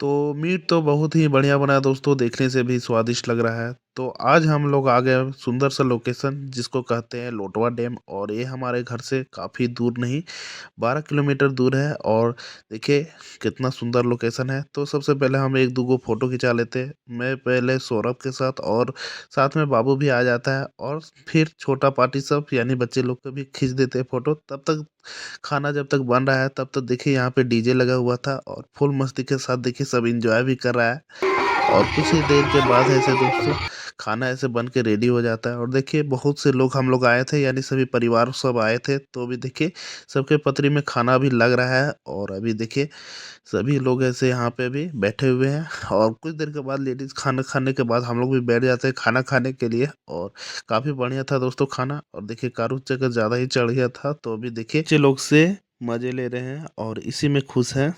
तो मीट तो बहुत ही बढ़िया बना है दोस्तों, देखने से भी स्वादिष्ट लग रहा है। तो आज हम लोग आ गए सुंदर सा लोकेशन जिसको कहते हैं लोटवा डैम, और ये हमारे घर से काफ़ी दूर नहीं, 12 किलोमीटर दूर है। और देखिए कितना सुंदर लोकेशन है। तो सबसे पहले हम एक दो फोटो खिंचा लेते हैं, मैं पहले सौरभ के साथ, और साथ में बाबू भी आ जाता है, और फिर छोटा पार्टी सब यानी बच्चे लोग को भी खींच देते हैं फोटो। तब तक खाना जब तक बन रहा है तब तक देखिए यहाँ पे डीजे लगा हुआ था, और फुल मस्ती के साथ देखिए सब एंजॉय भी कर रहा है। और कुछ ही देर के बाद ऐसे दोस्तों खाना ऐसे बन के रेडी हो जाता है। और देखिए बहुत से लोग हम लोग आए थे, यानी सभी परिवार सब आए थे, तो अभी देखिए सबके पतरी में खाना भी लग रहा है। और अभी देखिए सभी लोग ऐसे यहाँ पे भी बैठे हुए हैं, और कुछ देर के बाद लेडीज खाना खाने के बाद हम लोग भी बैठ जाते हैं खाना खाने के लिए। और काफी बढ़िया था दोस्तों खाना। और देखिए कारू चक्कर ज्यादा ही चढ़ गया था, तो अभी देखिए बच्चे लोग से मजे ले रहे हैं और इसी में खुश हैं।